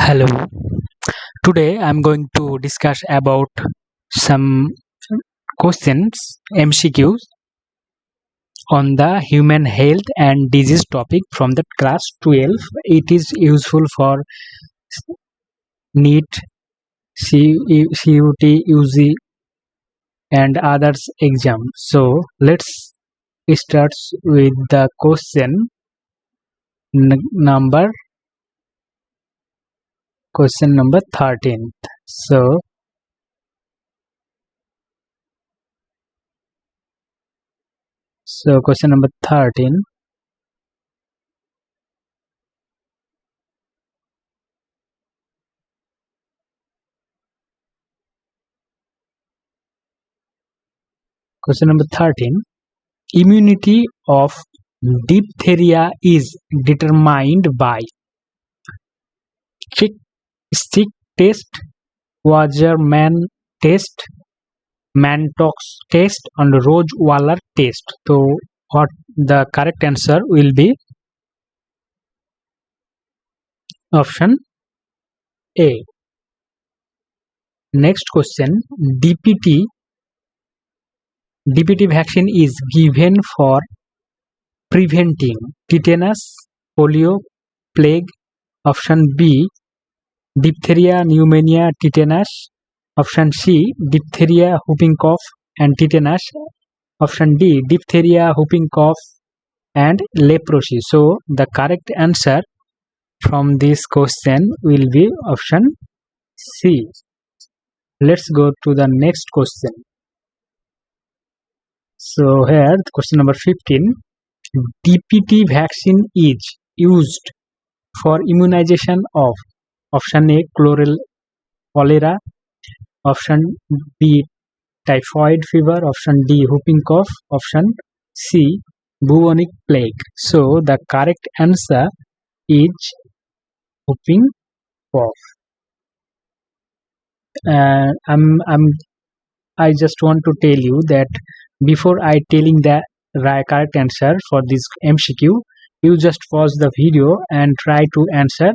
Hello. Today I'm going to discuss about some questions MCQs on the human health and disease topic from the class 12. It is useful for NEET, CUT, UG and others exam. So let's start with the question number 13. So question number 13. Question number 13. Immunity of diphtheria is determined by stick test, Wagerman test, Mantoux test, and Rosewaller test. So, what the correct answer will be? Option A. Next question. DPT vaccine is given for preventing tetanus, polio, plague. Option B. Diphtheria, pneumonia, tetanus. Option C. Diphtheria, whooping cough and tetanus. Option D. Diphtheria, whooping cough and leprosy. So the correct answer from this question will be option C. Let's go to the next question. So here question number 15. DPT vaccine is used for immunization of option A. cholera, option B. typhoid fever, option D. whooping cough, option C. bubonic plague. So the correct answer is whooping cough. I just want to tell you that before I telling the correct answer for this MCQ, you just pause the video and try to answer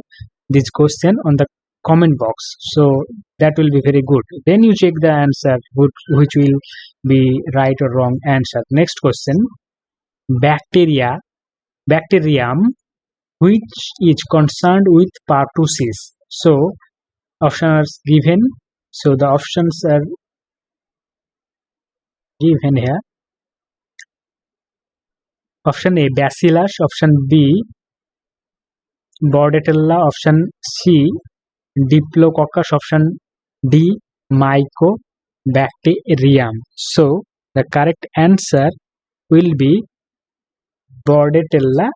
this question on the comment box. So that will be very good. Then you check the answer which will be right or wrong answer. Next question. Bacterium which is concerned with pertussis. So options given. So the options are given here. Option A. Bacillus. Option B. Bordetella. Option C. Diplococcus. Option D. Mycobacterium. So the correct answer will be Bordetella.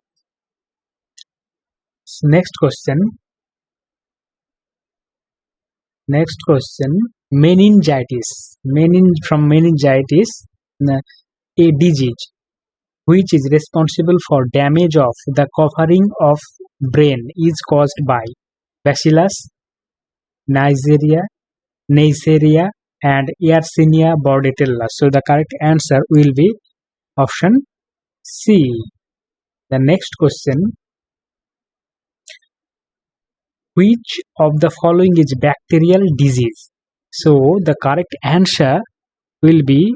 Next question. Meningitis. From meningitis, a disease which is responsible for damage of the covering of brain is caused by Bacillus, Neisseria and Yersinia bordetella. So the correct answer will be option C. The next question. Which of the following is bacterial disease? So the correct answer will be,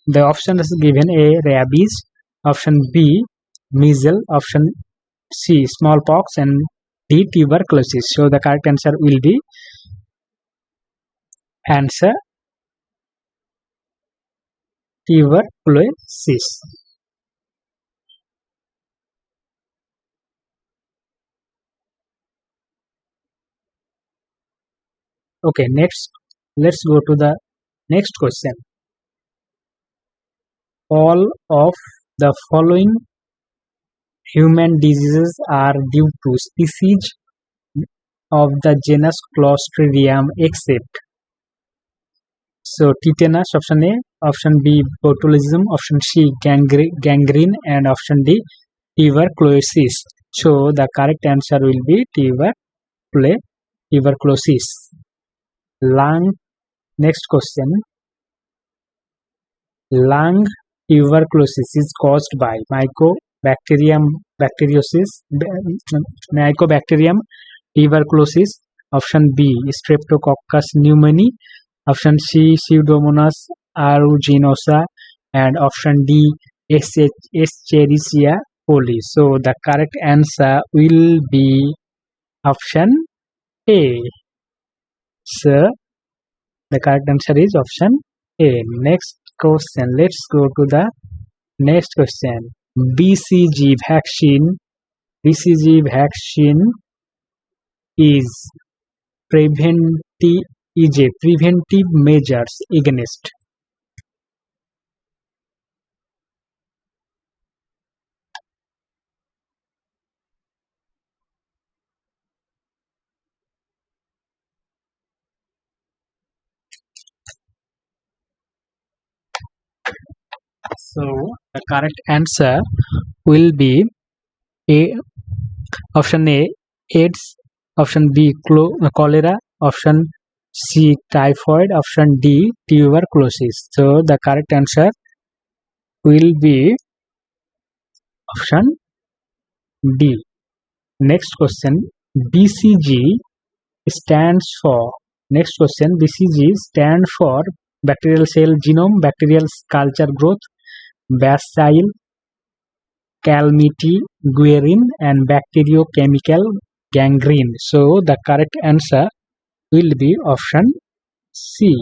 the option is given: A. rabies, option B. measles, option C. smallpox, and D. tuberculosis. So the correct answer will be answer tuberculosis. Okay, next let's go to the next question. All of the following human diseases are due to species of the genus Clostridium except. So tetanus, option A, option B. botulism, option C. gangrene, and option D. tuberculosis. So the correct answer will be tuberculosis. Lung. Next question. Lung tuberculosis is caused by Mycobacterium tuberculosis, option B streptococcus pneumoniae, option C pseudomonas aeruginosa, and option D Escherichia coli. So the correct answer will be option A. So the correct answer is option A. Next question. Let's go to the next question. BCG vaccine. BCG vaccine is preventive measures against. So the correct answer will be A. Option A AIDS, option B cholera, option C typhoid, option D tuberculosis. So the correct answer will be option D. Next question. BCG stands for. Next question. BCG stands for bacterial cell genome, bacterial culture growth, bacille, calmity, guerin, and bacteriochemical gangrene. So the correct answer will be option C.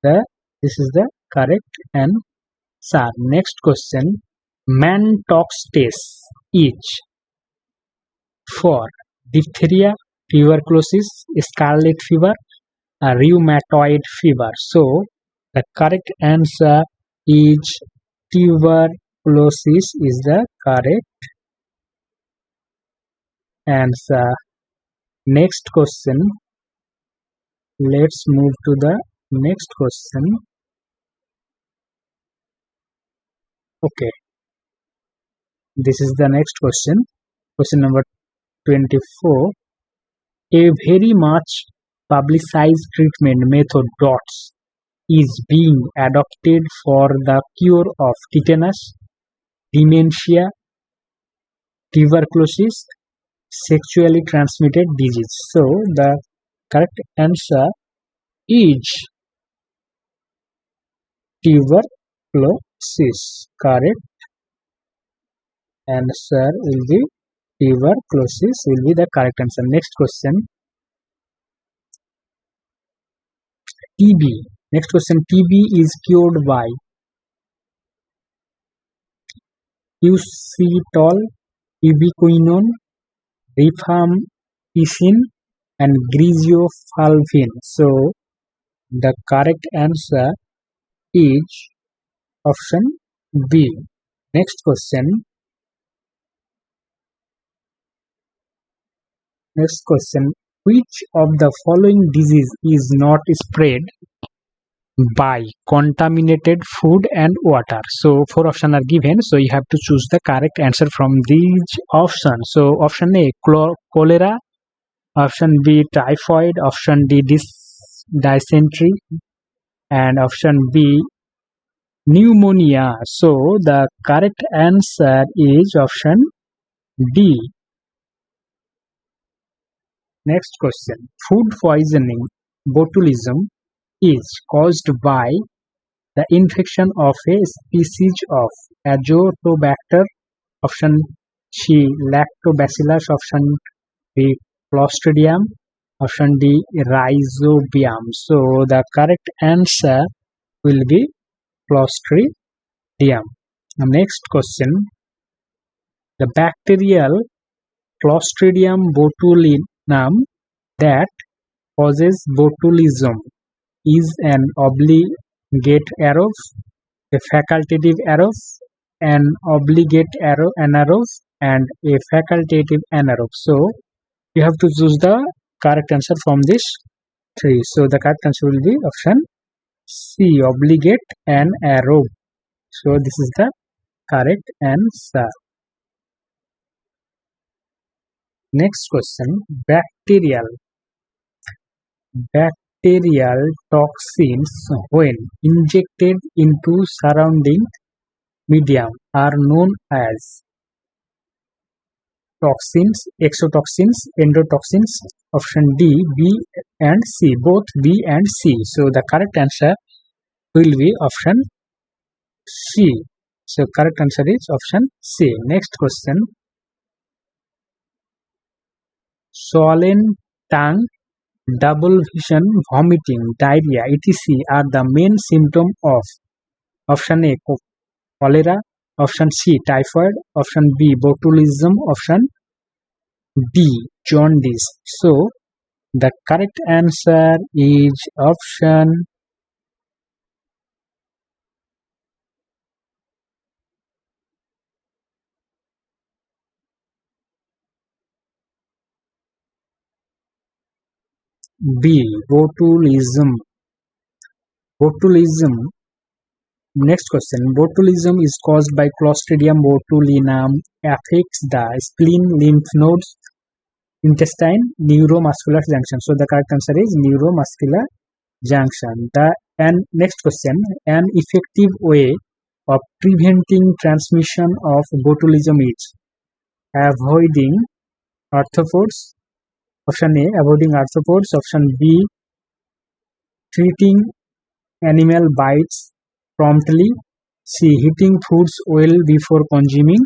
This is the correct answer. Next question. Mantox test is for diphtheria, tuberculosis, scarlet fever, rheumatoid fever. So the correct answer is tuberculosis is the correct answer. Next question. Let's move to the next question. Okay. This is the next question. Question number 24. A very much publicized treatment method DOTS is being adopted for the cure of tetanus, dementia, tuberculosis, sexually transmitted disease. So the correct answer is tuberculosis. Correct answer will be tuberculosis will be the correct answer. Next question. TB. Next question. TB is cured by ucitol, ubiquinone, rifampicin, and griseofulvin. So the correct answer is option B. Next question. Next question. Which of the following disease is not spread by contaminated food and water? So 4 options are given. So you have to choose the correct answer from these options. So option A cholera, option B typhoid, option D dysentery, and option B pneumonia. So the correct answer is option D. Next question. Food poisoning, botulism, is caused by the infection of a species of Azotobacter, option C lactobacillus, option B Clostridium, option D Rhizobium. So the correct answer will be Clostridium. Next question. The bacterial Clostridium botulinum that causes botulism is an obligate arrow, a facultative arrow, an obligate anaerobe, and a facultative anaerobe. So you have to choose the correct answer from this three. So the correct answer will be option C, obligate and anaerobe. So this is the correct answer. Next question. Bacterial toxins when injected into surrounding medium are known as. toxins, exotoxins, endotoxins. Option D, B and C, both B and C. So the correct answer will be option C. So correct answer is option C. Next question. Swollen tongue, double vision, vomiting, diarrhea, etc. are the main symptom of option A, cholera, option C, typhoid, option B, botulism, option D, jaundice. So the correct answer is option B, botulism. Botulism. Next question. Botulism is caused by Clostridium botulinum, affects the spleen, lymph nodes, intestine, neuromuscular junction. So the correct answer is neuromuscular junction. And next question. An effective way of preventing transmission of botulism is avoiding arthropods. Option A, avoiding arthropods. Option B, treating animal bites promptly. C, heating foods well before consuming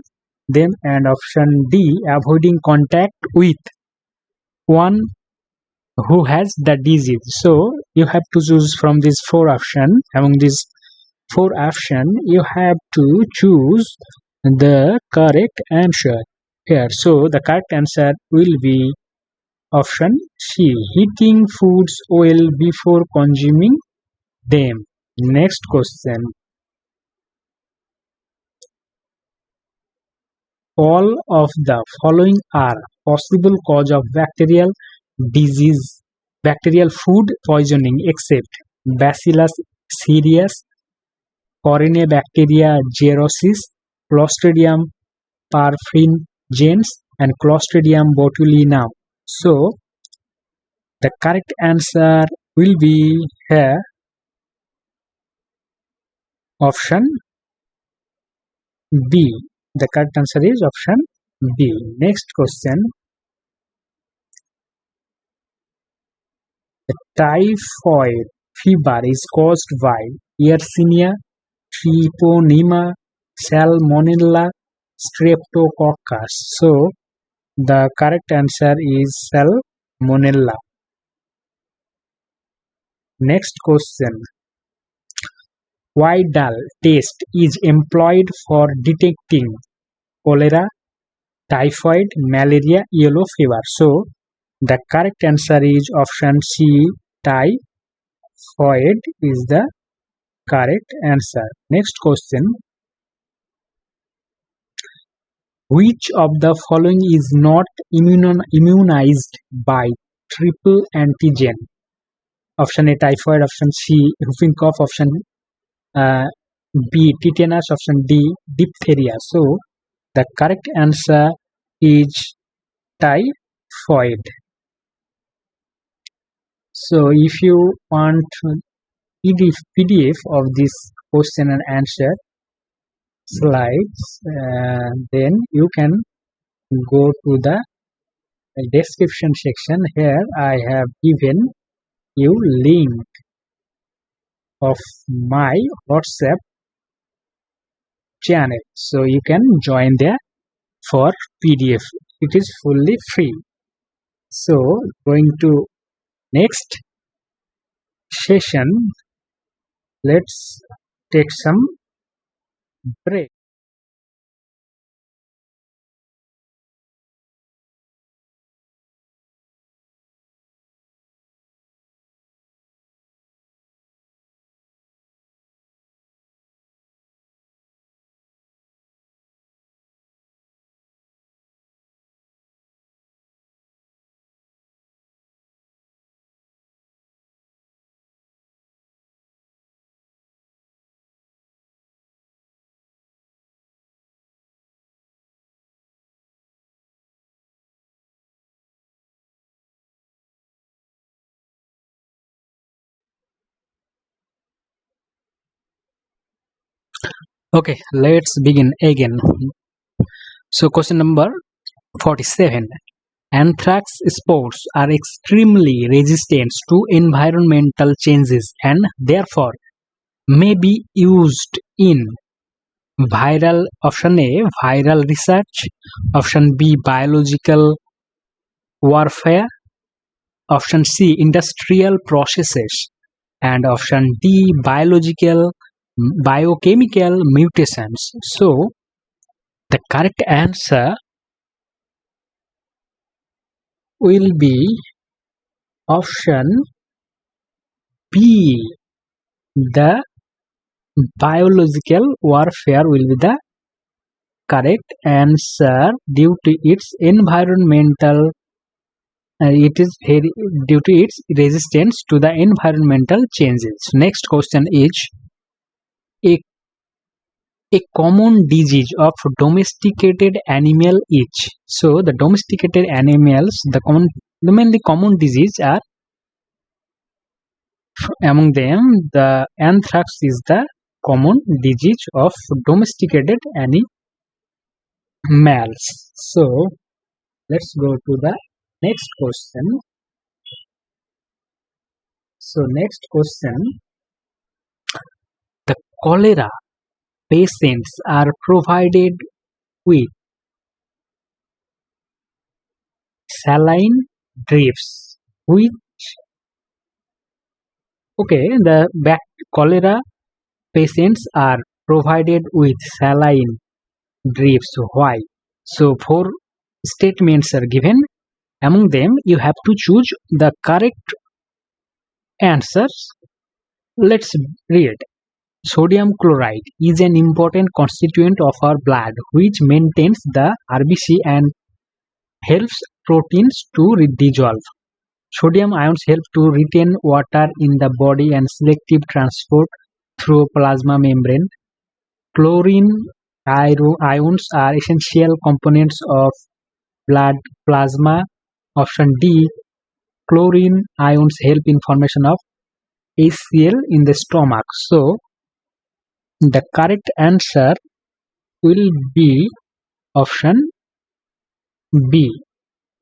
them. And option D, avoiding contact with one who has the disease. So you have to choose from these four options. Among these four options, you have to choose the correct answer here. So the correct answer will be option C, heating foods well before consuming them. Next question. All of the following are possible cause of bacterial disease, bacterial food poisoning except Bacillus cereus, Corynebacteria xerosis, Clostridium perfringens, and Clostridium botulinum. So the correct answer will be here option B. The correct answer is option B. Next question. The typhoid fever is caused by Yersinia, Treponema, Salmonella, Streptococcus. So the correct answer is Salmonella. Next question. Widal test is employed for detecting cholera, typhoid, malaria, yellow fever. So the correct answer is option C, typhoid is the correct answer. Next question. Which of the following is not immunized by triple antigen? Option A, typhoid, option C, whooping cough, option B, tetanus, option D, diphtheria. So the correct answer is typhoid. So if you want PDF of this question and answer slides, then you can go to the description section. Here I have given you link of my WhatsApp channel, so you can join there for PDF. It is fully free. So going to next session, let's take some break. Okay, let's begin again. So question number 47. Anthrax spores are extremely resistant to environmental changes and therefore may be used in viral option A viral research, option B biological warfare, option C industrial processes, and option D biochemical mutations. So the correct answer will be option B. The biological warfare will be the correct answer due to its environmental it is very due to its resistance to the environmental changes. Next question is a, a common disease of domesticated animal is. So the domesticated animals, the mainly common disease are among them the anthrax is the common disease of domesticated animals. So let's go to the next question. So next question, the cholera patients are provided with saline drips which the cholera patients are provided with saline drips. Why? So four statements are given. Among them you have to choose the correct answers. Let's read. Sodium chloride is an important constituent of our blood which maintains the RBC and helps proteins to dissolve. Sodium ions help to retain water in the body and selective transport through plasma membrane. Chlorine ions are essential components of blood plasma. Option D. Chlorine ions help in formation of HCl in the stomach. So the correct answer will be option B.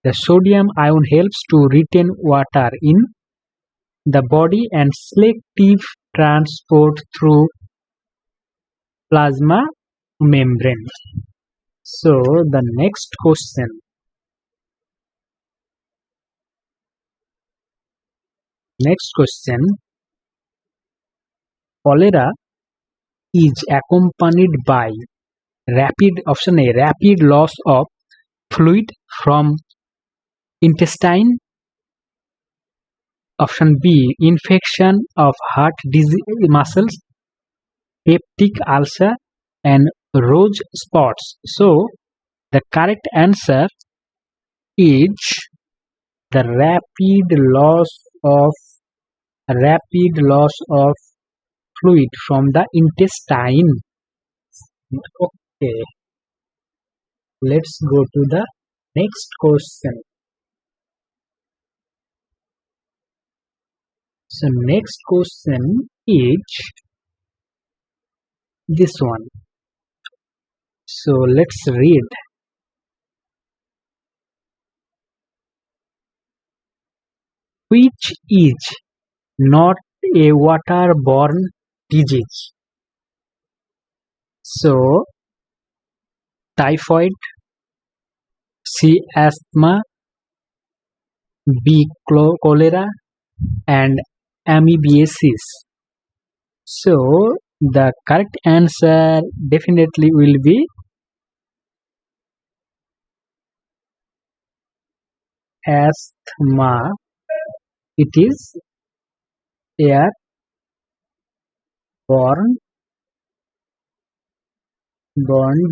The sodium ion helps to retain water in the body and selective transport through plasma membrane. So the next question. Cholera is accompanied by option A rapid loss of fluid from intestine, option B infection of heart muscles, peptic ulcer and rose spots. So the correct answer is the rapid loss of fluid from the intestine. Okay, let's go to the next question. So next question is this one. So let's read. Which is not a waterborne disease? So typhoid, C asthma, B cholera and amoebiasis. So the correct answer definitely will be asthma. It is airborne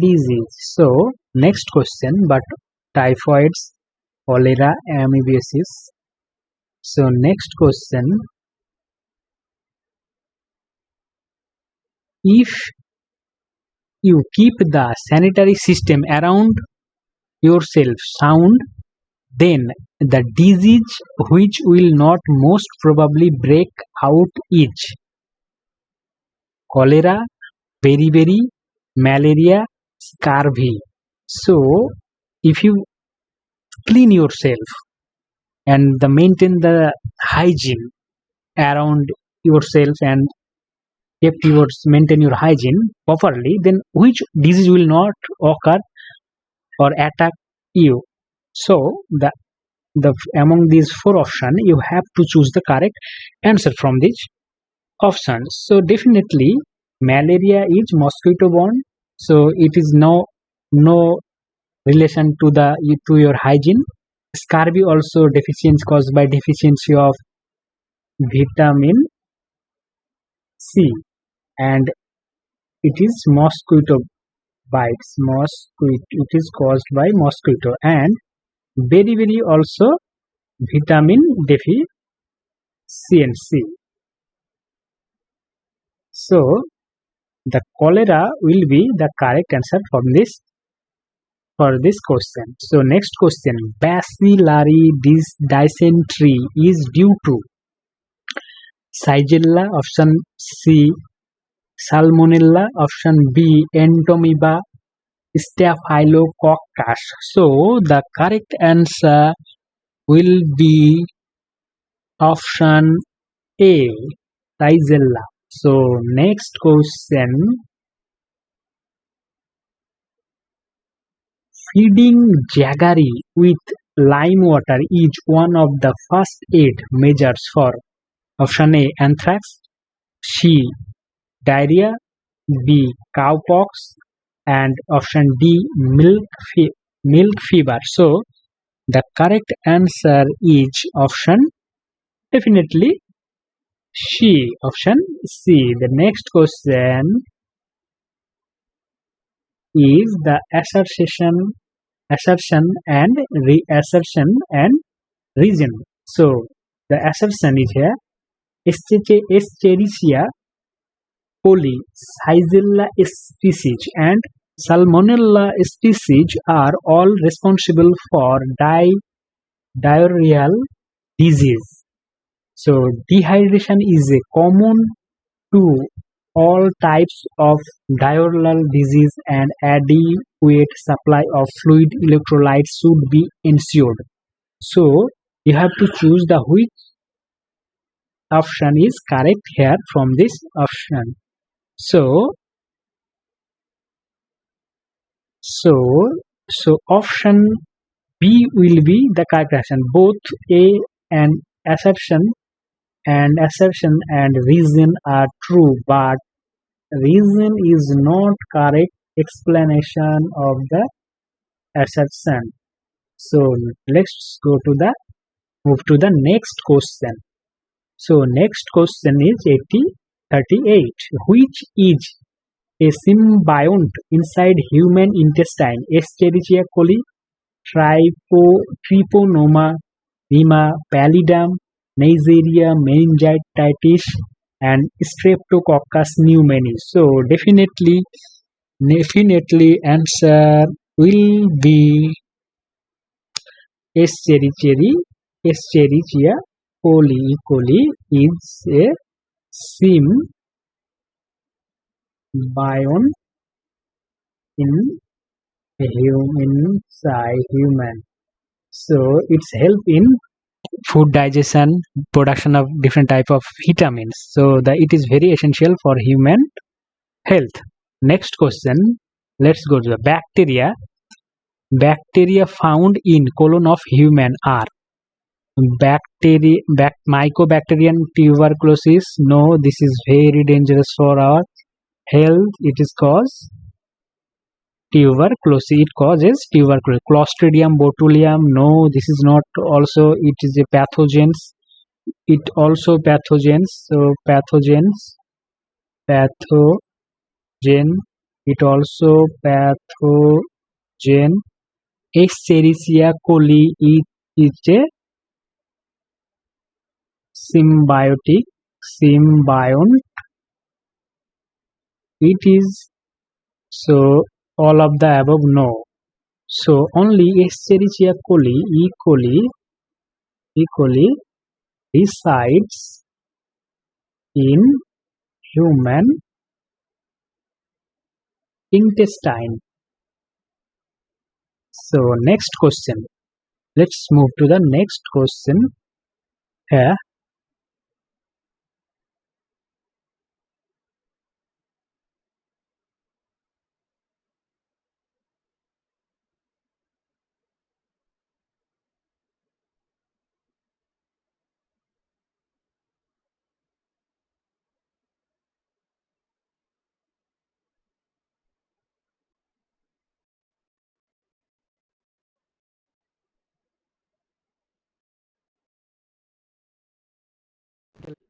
disease. So next question, but typhoids, cholera, amoebiasis. So next question, if you keep the sanitary system around yourself sound, then the disease which will not most probably break out is cholera, beriberi, malaria, scurvy. So if you clean yourself and maintain the hygiene around yourself, and if you maintain your hygiene properly, then which disease will not occur or attack you. So the among these four options, you have to choose the correct answer from these options. So definitely malaria is mosquito borne, so it is no relation to your hygiene. Scurvy also deficiency caused by deficiency of vitamin C, and it is mosquito bites. Mosquito, it is caused by mosquito, and very also vitamin deficiency. So the cholera will be the correct answer from this for this question. So next question, bacillary dysentery is due to Shigella, option C, Salmonella, option B, Entomoeba, Staphylococcus. So the correct answer will be option A, Shigella. So next question, feeding jaggery with lime water is one of the first aid measures for option A, anthrax, C, diarrhea, B, cowpox, and option D, milk fever. So the correct answer is option definitely C, option C. The next question is the assertion and reassertion and reason. So the assertion is here, Escherichia coli, Shigella species, and Salmonella species are all responsible for diarrheal disease. So dehydration is a common to all types of diarrheal disease, and adequate supply of fluid electrolytes should be ensured. So you have to choose the which option is correct here from this option. So option B will be the correct option. Both A and assertion and reason are true, but reason is not correct explanation of the assertion. So let's move to the next question. So next question is 38. Which is a symbiont inside human intestine? Escherichia coli, Treponema, pallidum, Neisseria meningitis, and Streptococcus pneumoniae. So definitely answer will be Escherichia coli. Is a symbiont inside human. So it's help in food digestion, production of different type of vitamins. So it is very essential for human health. Next question, let's go to the bacteria. Bacteria found in colon of human are Mycobacterium tuberculosis. No, this is very dangerous for our health. It is cause tuberculosis. It causes tuberculosis. Clostridium botulinum. No, this is not. Also, it is a pathogens. It also pathogens. So pathogen. It also pathogen. Escherichia coli is a symbiont. It is, so all of the above no. So only Escherichia coli, E. coli resides in human intestine. So next question, Let's move to the next question here.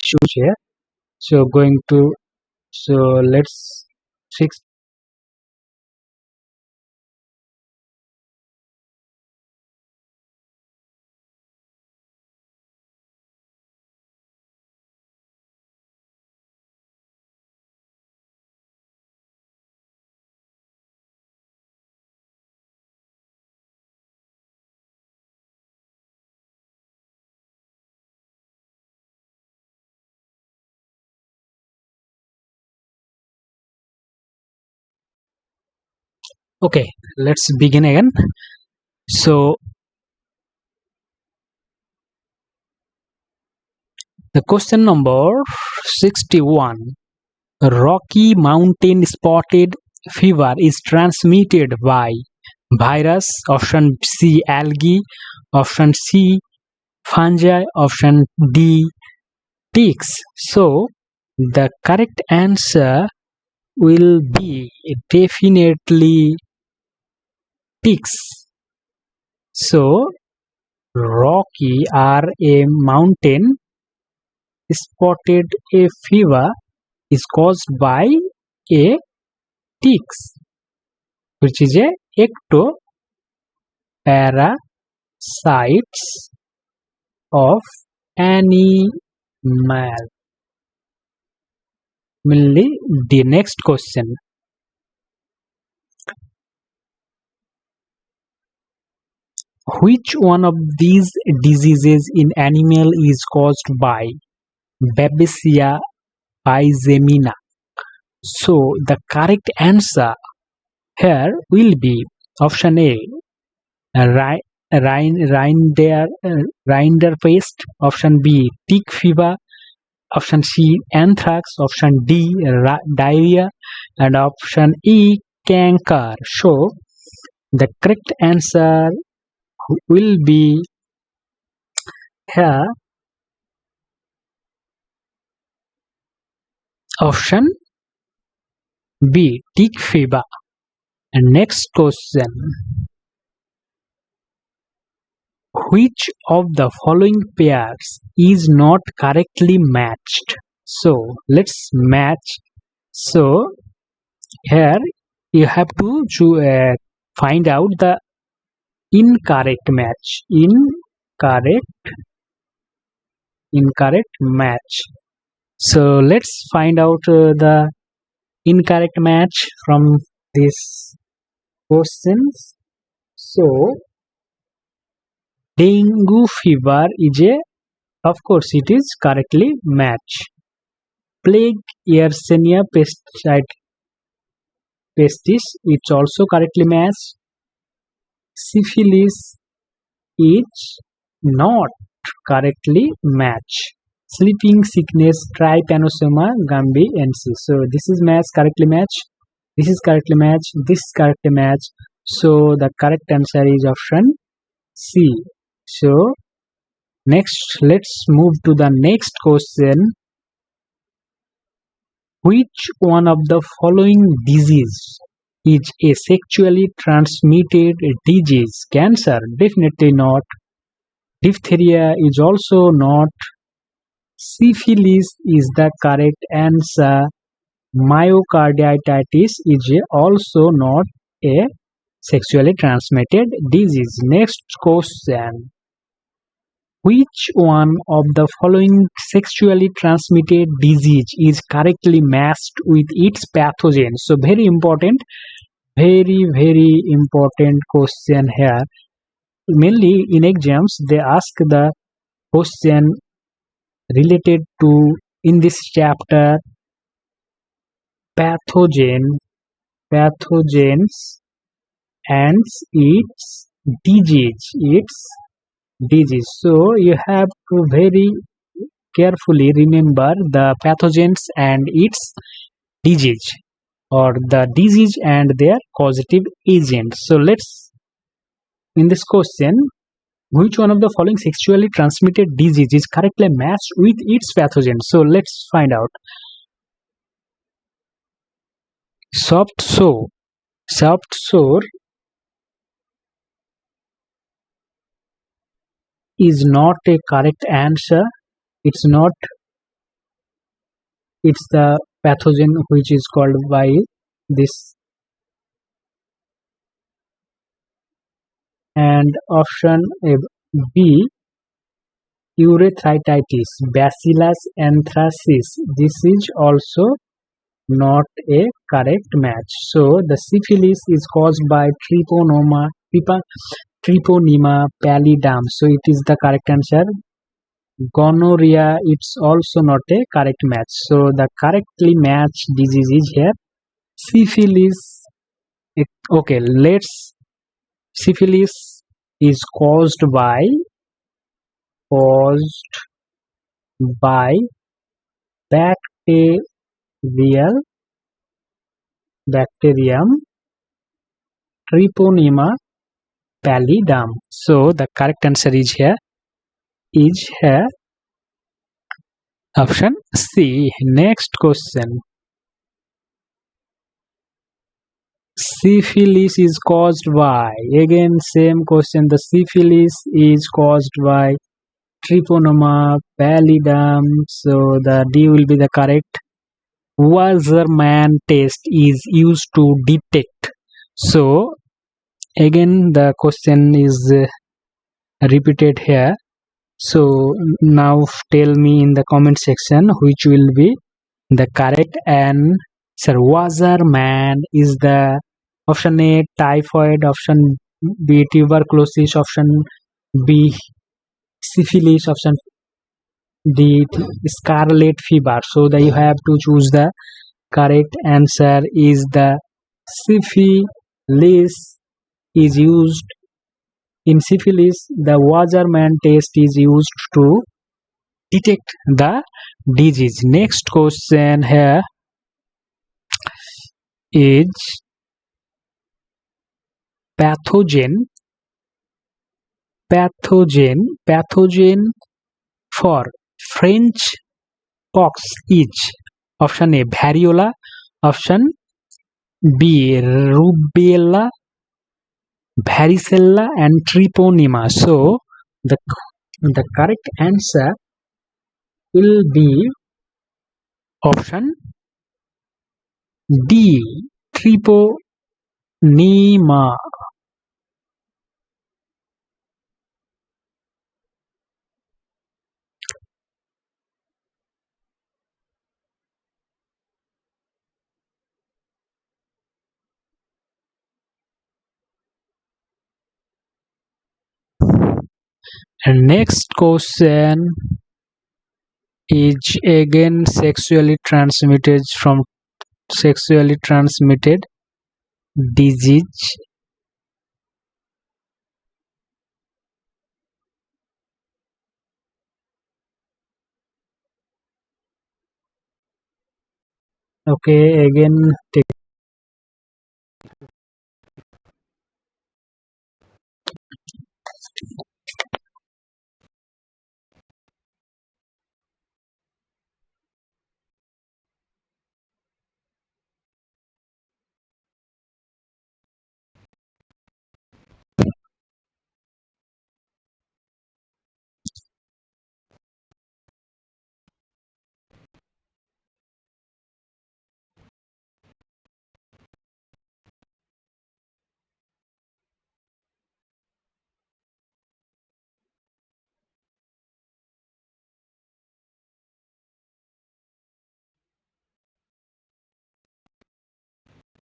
Choose here. So going to, so let's fix. Okay, let's begin again. So the question number 61. Rocky Mountain spotted fever is transmitted by virus. Option C, algae. Option C, fungi. Option D, ticks. So the correct answer will be definitely ticks. So Rocky are a mountain spotted a fever is caused by a ticks, which is a ectoparasites of animal. Mainly the next question. Which one of these diseases in animal is caused by Babesia bigemina? So the correct answer here will be option A, rinderpest. Option B, tick fever. Option C, anthrax. Option D, diarrhea. And option E, canker. So the correct answer will be here option B, tick fever. And next question. Which of the following pairs is not correctly matched? So let's match. So here you have to find out the incorrect match. Incorrect match. So let's find out the incorrect match from these questions. So dengue fever is a, of course it is correctly match. Plague, Yersinia pestis, it's also correctly matched. Syphilis is not correctly matched. Sleeping sickness, Trypanosoma gambiensis. So this is match, correctly matched. This is correctly matched. This is correctly matched. So the correct answer is option C. So next, let's move to the next question. Which one of the following disease is a sexually transmitted disease? Cancer? Definitely not. Diphtheria is also not. Syphilis is the correct answer. Myocarditis is also not a sexually transmitted disease. Next question. Which one of the following sexually transmitted disease is correctly matched with its pathogen? So very important question here. Mainly in exams they ask the question related to in this chapter pathogens and its disease. disease. So you have to very carefully remember the pathogens and its disease, or the disease and their causative agent. So let's, in this question, which one of the following sexually transmitted disease is correctly matched with its pathogen? So let's find out. Soft sore. Soft sore is not a correct answer. It's not. It's the pathogen which is called by this. And option B, urethritis, bacillus anthracis. This is also not a correct match. So the syphilis is caused by treponema pallidum. So it is the correct answer. Gonorrhea, it's also not a correct match. So the correctly matched disease is here syphilis. Okay, let's. Syphilis is caused by bacterial bacterium Treponema pallidum. So the correct answer is here option C. Next question. Syphilis is caused by, again same question, the syphilis is caused by Treponema pallidum. So the D will be the correct. Wassermann test is used to detect. So again the question is repeated here. So now tell me in the comment section which will be the correct answer. Wassermann is the option A typhoid, option B tuberculosis, option B syphilis, option D scarlet fever. So that you have to choose the correct answer is the syphilis is used. In syphilis, the Wassermann test is used to detect the disease. Next question here is pathogen. Pathogen for French pox is option A variola, option B rubella, varicella, and treponema. So the correct answer will be option D treponema. And next question is again sexually transmitted disease. Okay, again take